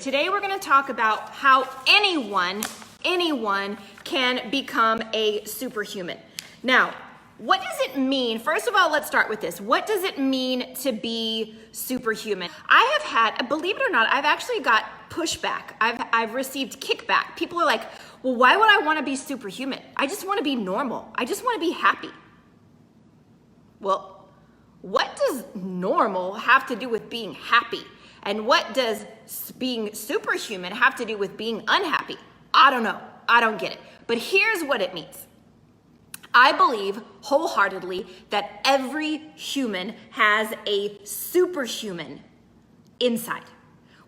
Today we're going to talk about how anyone can become a superhuman. Now, what does it mean? First of all, let's start with this. What does it mean to be superhuman? I have had, believe it or not, I've actually got pushback. I've received kickback. People are like, well, why would I want to be superhuman? I just want to be normal. I just want to be happy. Well, what does normal have to do with being happy? And what does being superhuman have to do with being unhappy? I don't know. I don't get it. But here's what it means. I believe wholeheartedly that every human has a superhuman inside.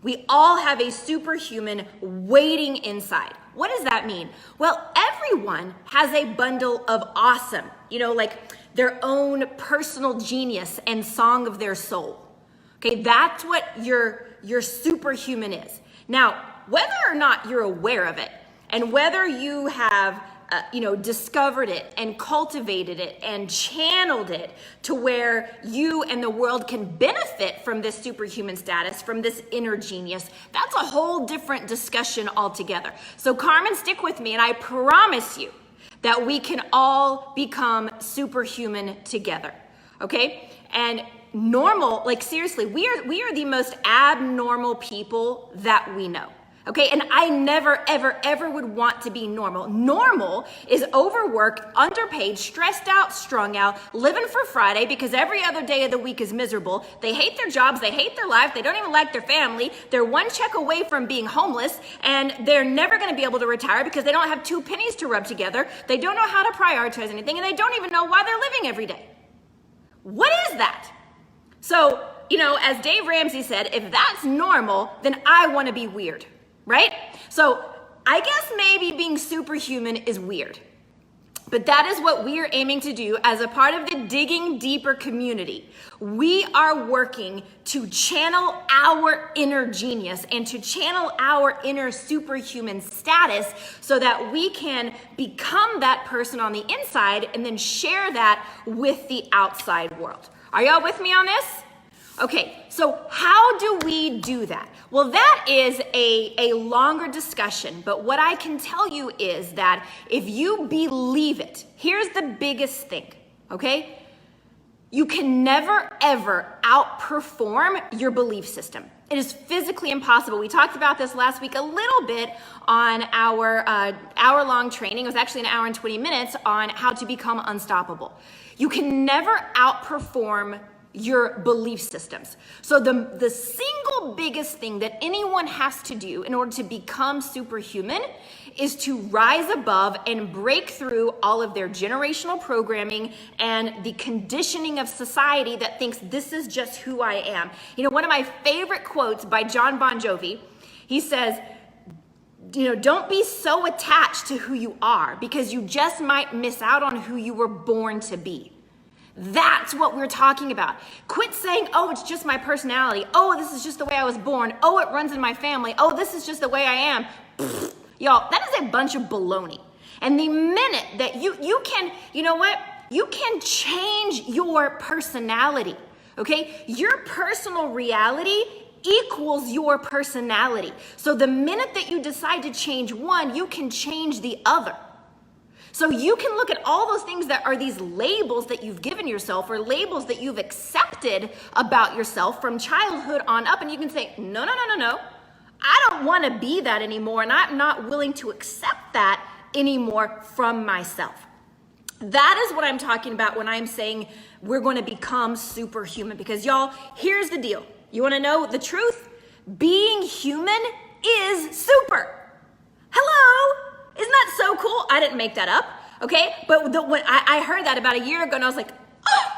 We all have a superhuman waiting inside. What does that mean? Well, everyone has a bundle of awesome, like their own personal genius and song of their soul. Okay, that's what your superhuman is. Now, whether or not you're aware of it, and whether you have, discovered it and cultivated it and channeled it to where you and the world can benefit from this superhuman status, from this inner genius, that's a whole different discussion altogether. So Carmen, stick with me, and I promise you that we can all become superhuman together, okay? And normal, like seriously, we are the most abnormal people that we know. Okay, and I never, ever would want to be normal. Normal is overworked, underpaid, stressed out, strung out, living for Friday because every other day of the week is miserable. They hate their jobs, they hate their life, they don't even like their family. They're one check away from being homeless, and they're never gonna be able to retire because they don't have two pennies to rub together. They don't know how to prioritize anything, and they don't even know why they're living every day. What is that? So, as Dave Ramsey said, if that's normal, then I wanna be weird. Right? So I guess maybe being superhuman is weird, but that is what we are aiming to do as a part of the Digging Deeper community. We are working to channel our inner genius and to channel our inner superhuman status so that we can become that person on the inside and then share that with the outside world. Are y'all with me on this? Okay, so how do we do that? Well, that is a longer discussion, but what I can tell you is that if you believe it, here's the biggest thing, okay? You can never, ever outperform your belief system. It is physically impossible. We talked about this last week a little bit on our hour-long training. It was actually an hour and 20 minutes on how to become unstoppable. You can never outperform your belief systems. So the single biggest thing that anyone has to do in order to become superhuman is to rise above and break through all of their generational programming and the conditioning of society that thinks this is just who I am. One of my favorite quotes by John Bon Jovi, he says, don't be so attached to who you are because you just might miss out on who you were born to be. That's what we're talking about. Quit saying, oh, it's just my personality. Oh, this is just the way I was born. Oh, it runs in my family. Oh, this is just the way I am. Pfft. Y'all, that is a bunch of baloney. And the minute that you can, you can change your personality, okay? Your personal reality equals your personality. So the minute that you decide to change one, you can change the other. So you can look at all those things that are these labels that you've given yourself or labels that you've accepted about yourself from childhood on up, and you can say, no. I don't want to be that anymore, and I'm not willing to accept that anymore from myself. That is what I'm talking about when I'm saying we're going to become superhuman, because y'all, here's the deal. You want to know the truth? Being human is super. Hello? Isn't that so cool? I didn't make that up, okay? But when I heard that about a year ago, and I was like, oh,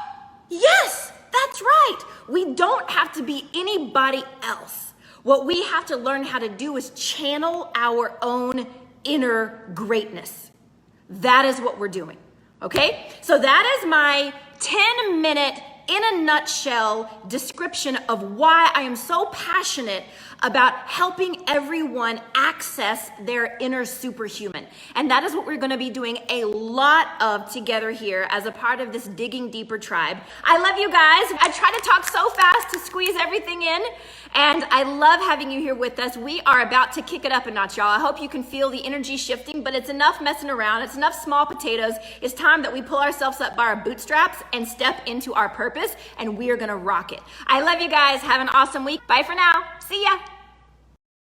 yes, that's right. We don't have to be anybody else. What we have to learn how to do is channel our own inner greatness. That is what we're doing, okay? So that is my 10-minute, in a nutshell, description of why I am so passionate about helping everyone access their inner superhuman. And that is what we're gonna be doing a lot of together here as a part of this Digging Deeper tribe. I love you guys. I try to talk so fast to squeeze everything in, and I love having you here with us. We are about to kick it up a notch, y'all. I hope you can feel the energy shifting, but it's enough messing around. It's enough small potatoes. It's time that we pull ourselves up by our bootstraps and step into our purpose, and we are gonna rock it. I love you guys. Have an awesome week. Bye for now. See ya.